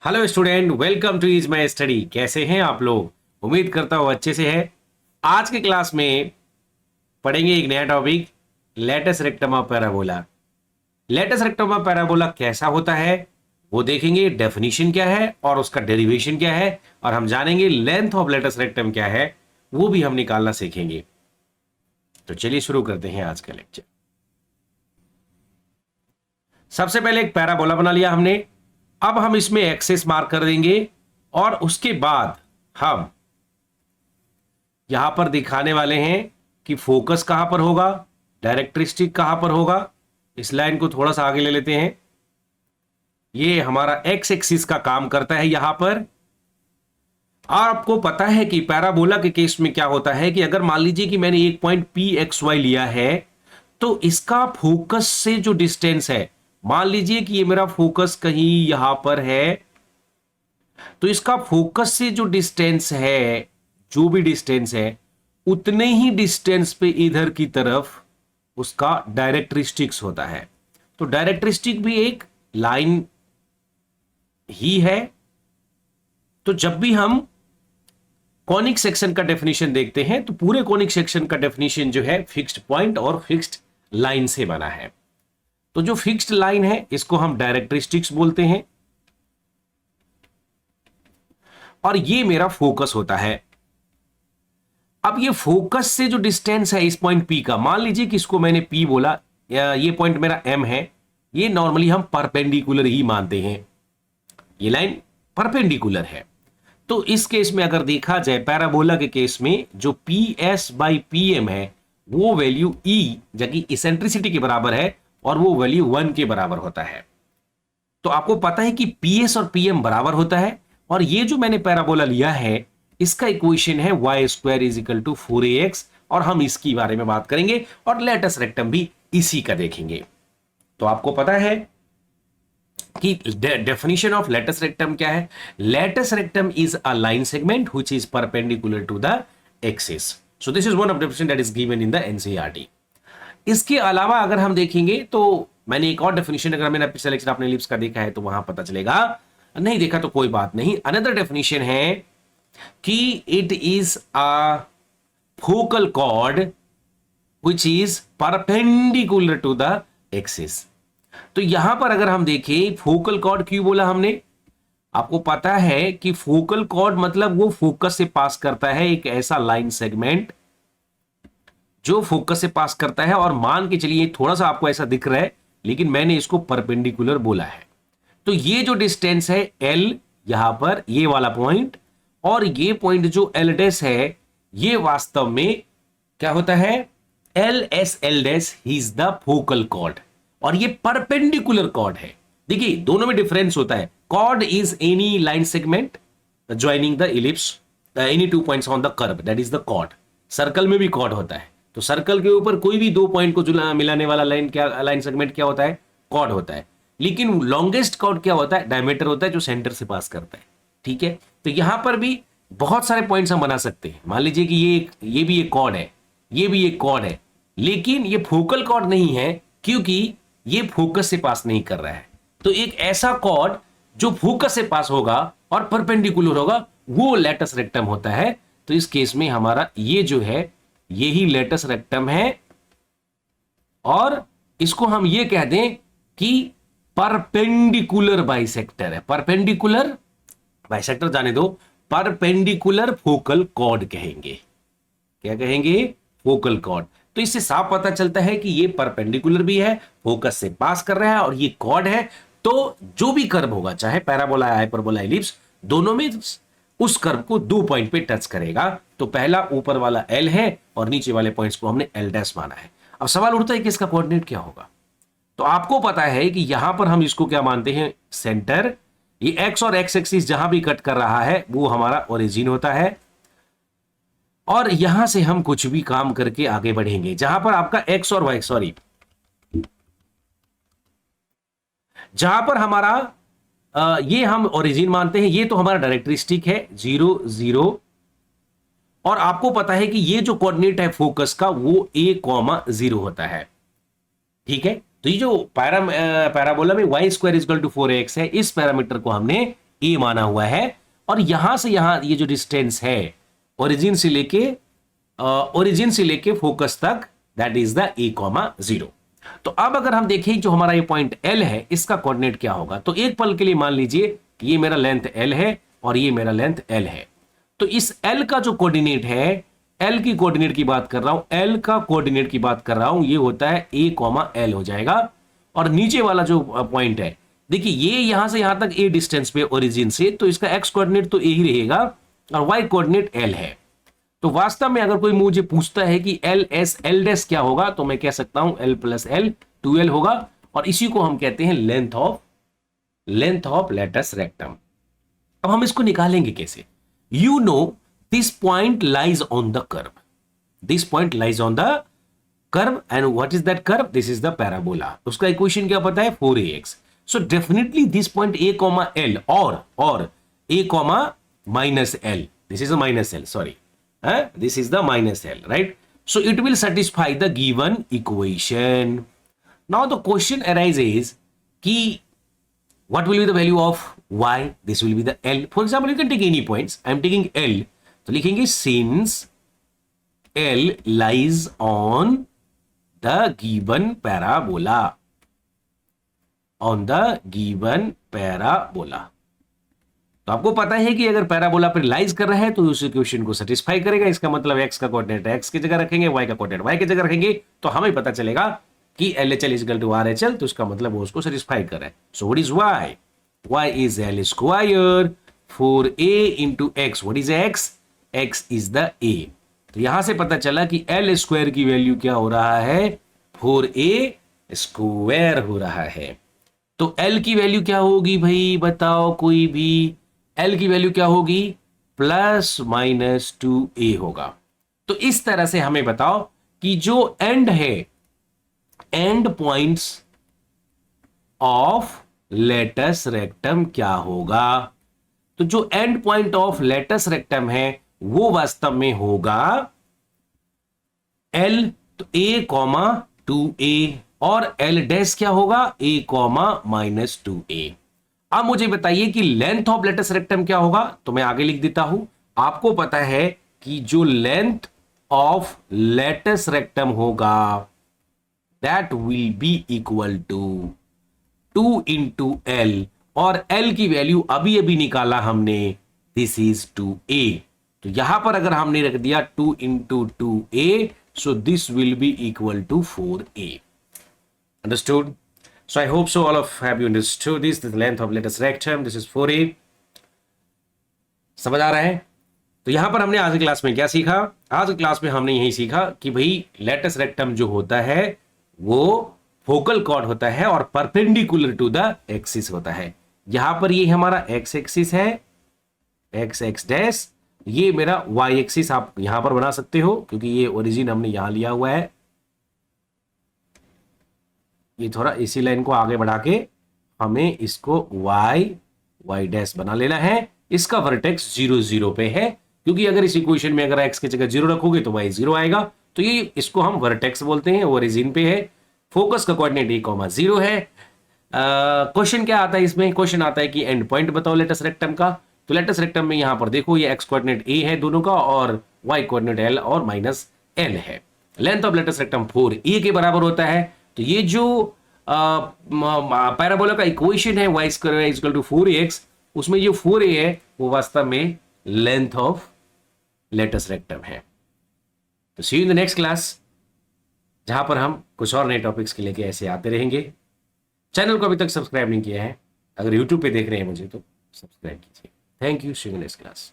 Hello student, welcome two is my study. कैसे हैं आप लोग? उम्मीद करता हूं अच्छे से है। आज के क्लास में पढ़ेंगे एक नया topic, latus rectum of parabola. Latus rectum of parabola कैसा होता है वो देखेंगे, डेफिनेशन क्या है और उसका डेरिवेशन क्या है, और हम जानेंगे लेंथ ऑफ लेटस रेक्टम क्या है, वो भी हम निकालना सीखेंगे। तो चलिए शुरू करते हैं आज का लेक्चर। सबसे पहले एक पैराबोला बना लिया हमने। अब हम इसमें एक्सेस मार्क कर देंगे और उसके बाद हम यहां पर दिखाने वाले हैं कि फोकस कहां पर होगा, डायरेक्ट्रिस्टिक कहां पर होगा। इस लाइन को थोड़ा सा आगे ले लेते हैं। ये हमारा एक्स एक्सिस का काम करता है यहां पर। आपको पता है कि पैराबोला के केस में क्या होता है कि अगर मान लीजिए कि मैंने एक पॉइंट पी एक्स वाई लिया है, तो इसका फोकस से जो डिस्टेंस है, मान लीजिए कि ये मेरा फोकस कहीं यहां पर है, तो इसका फोकस से जो डिस्टेंस है, जो भी डिस्टेंस है, उतने ही डिस्टेंस पे इधर की तरफ उसका डायरेक्ट्रिस्टिक्स होता है। तो डायरेक्ट्रिस्टिक भी एक लाइन ही है। तो जब भी हम कॉनिक सेक्शन का डेफिनेशन देखते हैं तो पूरे कॉनिक सेक्शन का डेफिनेशन जो है फिक्स्ड पॉइंट और फिक्स्ड लाइन से बना है। तो जो फिक्स्ड लाइन है इसको हम डायरेक्ट्रिस्टिक्स बोलते हैं और ये मेरा फोकस होता है। अब ये फोकस से जो डिस्टेंस है इस पॉइंट पी का, मान लीजिए कि इसको मैंने पी बोला, ये पॉइंट मेरा एम है। ये नॉर्मली हम परपेंडिकुलर ही मानते हैं, ये लाइन परपेंडिकुलर है। तो इस केस में अगर देखा जाए पैराबोला के केस में, जो P S by P M है वो वैल्यू ई जबकि इसेंट्रिसिटी के बराबर है और वो वैल्यू 1 के बराबर होता है। तो आपको पता है कि पी एस और पी एम बराबर होता है, और ये जो मैंने पैराबोला लिया है इसका इक्वेशन है Y square is equal to 4ax, और हम इसकी बारे में बात करेंगे और लेटस रेक्टम भी इसी का देखेंगे। तो आपको पता है कि डेफिनेशन ऑफ लेटस रेक्टम क्या है। Latus rectum is a line segment which is perpendicular to the axis. So this is one of definition that is given in the NCERT. इसके अलावा अगर हम देखेंगे तो मैंने एक और डेफिनेशन, अगर मैंने पिछले लेक्चर आपने लिप्स का देखा है तो वहां पता चलेगा, नहीं देखा तो कोई बात नहीं। अनदर डेफिनेशन है कि it is a focal chord which is perpendicular to the axis. तो यहां पर अगर हम देखें फोकल कॉर्ड क्यों बोला हमने, आपको पता है कि फोकल कॉर्ड मतलब वो फोकस से पास करता है, एक ऐसा लाइन सेगमेंट जो फोकस से पास करता है। और मान के चलिए थोड़ा सा आपको ऐसा दिख रहा है लेकिन मैंने इसको परपेंडिकुलर बोला है। तो ये जो डिस्टेंस है एल, यहां पर ये वाला पॉइंट और ये पॉइंट जो एल डैश है, ये वास्तव में क्या होता है, L S L dash is the focal cord, और ये परपेंडिकुलर कॉर्ड है। देखिए दोनों में डिफरेंस होता है। Chord is any line segment joining the ellipse any two points on the curve, that is the chord. Circle में भी कॉर्ड होता है, तो सर्कल के ऊपर कोई भी दो पॉइंट को मिलाने वाला लाइन सेगमेंट क्या होता है, कॉर्ड होता है। लेकिन लॉन्गेस्ट कॉर्ड क्या होता है, डायमीटर होता है जो सेंटर से पास करता है। ठीक है, तो यहां पर भी बहुत सारे पॉइंट्स हम बना सकते हैं। मान लीजिए कि ये भी एक कॉर्ड है, ये भी एक कॉर्ड है, लेकिन ये फोकल कॉर्ड नहीं है क्योंकि ये फोकस से पास नहीं कर रहा है। तो एक ऐसा कॉर्ड जो फोकस से पास होगा और परपेंडिकुलर होगा वो लेटस रेक्टम होता है। तो इस केस में हमारा ये जो है यही लेटस रेक्टम है, और इसको हम ये कह दें कि परपेंडिकुलर बाइसेक्टर है। परपेंडिकुलर बाइसेक्टर जाने दो, परपेंडिकुलर फोकल कॉर्ड कहेंगे। क्या कहेंगे, फोकल कॉर्ड। तो इससे साफ पता चलता है कि ये परपेंडिकुलर भी है, फोकस से पास कर रहा है, और ये कॉर्ड है। तो जो भी कर्व होगा, चाहे पैराबोला या हाइपरबोला एलिप्स, दोनों में उस कर्व को दो पॉइंट पे टच करेगा। तो पहला ऊपर वाला एल है और नीचे वाले पॉइंट्स को हमने एल डैश माना है। अब सवाल उठता है कि इसका कोऑर्डिनेट क्या होगा। तो आपको पता है कि यहां पर हम इसको क्या मानते हैं, सेंटर। ये एक्स और एक्स एक्सिस जहां भी कट कर रहा है वो हमारा ओरिजिन होता है, और यहां से हम कुछ भी काम करके आगे बढ़ेंगे। जहां पर आपका एक्स और वाई, सॉरी, जहां पर हमारा ये हम ओरिजिन मानते हैं, ये तो हमारा डायरेक्ट्रिस्टिक है 0 0, और आपको पता है कि ये जो कोऑर्डिनेट है फोकस का वो a,0 होता है। ठीक है, तो ये जो पैराबोला में Y square is equal to 4ax है, इस पैरामीटर को हमने ए माना हुआ है, और यहां से यहां ये जो डिस्टेंस है ओरिजिन से लेके फोकस तक, that is the A comma 0। तो अब अगर हम देखें जो हमारा ये पॉइंट एल है, इसका कोऑर्डिनेट क्या होगा, तो एक पल के लिए मान लीजिए कि ये मेरा लेंथ एल है और ये मेरा लेंथ एल है। तो इस एल का जो कोऑर्डिनेट है, एल की कोऑर्डिनेट की बात कर रहा हूं, एल का कोऑर्डिनेट की बात कर रहा हूं, ये होता है ए कॉमा एल हो जाएगा। और नीचे वाला जो पॉइंट है, देखिए ये यहां से यहां तक ए डिस्टेंस पे ओरिजिन से, तो इसका एक्स कोऑर्डिनेट तो ए ही रहेगा और वाई कोऑर्डिनेट एल है। तो वास्तव में अगर कोई मुझे पूछता है कि एल एस एल डैश क्या होगा, तो मैं कह सकता हूं एल प्लस एल 2l होगा, और इसी को हम कहते हैं लेंथ ऑफ लेटस रेक्टम। अब हम इसको निकालेंगे कैसे? You know this point lies on the curve, this point lies on the curve, and what is that curve? This is the parabola. उसका इक्वेशन क्या पता है? 4ax। So definitely this point a comma L और a comma minus L, this is a minus L, sorry, this is the minus L, right? So it will satisfy the given equation. Now the question arises कि what will be the value of y? This will be the L. For example, you can take any points. I am taking L. तो लिखेंगे since L lies on the given parabola. On the given parabola. तो आपको पता है कि अगर parabola पर lies कर रहा है तो उस इक्वेशन को सेटिस्फाई करेगा। इसका मतलब x का कोऑर्डिनेट x की जगह रखेंगे, y का कोऑर्डिनेट y की जगह रखेंगे, तो हमें पता चलेगा कि LHL is equal to RHL, तो इसका मतलब वो उसको सेटिस्फाई कर रहा है। So what is y? y is L square 4a into x। What is x? x is the a। तो यहां से पता चला कि L स्क्वायर की वैल्यू क्या हो रहा है? 4a स्क्वायर हो रहा है। तो L की वैल्यू क्या होगी भाई, बताओ कोई भी? L की वैल्यू क्या होगी? प्लस माइनस 2a होगा। तो इस तरह से हमें बताओ कि जो एंड है, end points of latus rectum क्या होगा? तो जो end point of latus rectum है वो वास्तव में होगा L, तो a कॉमा 2a, और L डैश क्या होगा? a comma minus 2a। अब मुझे बताइए कि लेंथ ऑफ लेटस रेक्टम क्या होगा, तो मैं आगे लिख देता हूं। आपको पता है कि जो लेंथ ऑफ लेटस रेक्टम होगा that will be equal to 2 into L, और एल की वैल्यू अभी अभी निकाला हमने, दिस इज 2a। तो यहां पर अगर हमने रख दिया 2 into 2a, so this will be equal to 4a। Understood? So I hope so all of have you understood this. This is the length of letters rectum. This is 4a. समझ आ रहा है? तो यहां पर हमने आज की क्लास में क्या सीखा? आज की क्लास में हमने यही सीखा कि भाई लेटस रेक्टम जो होता है वो फोकल कॉर्ड होता है और परपेंडिकुलर टू द एक्सिस होता है। यहां पर ये हमारा एक्स एक्सिस है, एक्स एक्स डैश, ये मेरा वाई एक्सिस आप यहां पर बना सकते हो क्योंकि ये ओरिजिन हमने यहां लिया हुआ है। ये थोड़ा इसी लाइन को आगे बढ़ा के हमें इसको y डैश बना लेना है। इसका वर्टेक्स 0 0 पे है, क्योंकि अगर इस इक्वेशन में अगर x की जगह 0 रखोगे तो y 0 आएगा, तो ये इसको हम वर्टेक्स बोलते हैं, ओरिजिन पे है। फोकस का कोऑर्डिनेट a, 0 है। क्वेश्चन क्या आता है इसमें? क्वेश्चन आता है कि एंड पॉइंट बताओ लेटस रेक्टम का। तो लेटस रेक्टम में यहां पर देखो ये x कोऑर्डिनेट a है दोनों का, और y कोऑर्डिनेट l और माइनस l है। Length of latus rectum 4a के बराबर होता है। तो ये जो पैराबोला का इक्वेशन है y square is equal to 4ax, उसमें जो 4a है वो वास्तव में लेंथ ऑफ लेटस रेक्टम है। तो see you in the next class, जहां पर हम कुछ और नए टॉपिक्स के लेके ऐसे आते रहेंगे। चैनल को अभी तक सब्सक्राइब नहीं किया है, अगर यूट्यूब पे देख रहे हैं मुझे तो सब्सक्राइब कीजिए। Thank you, see you in the next class.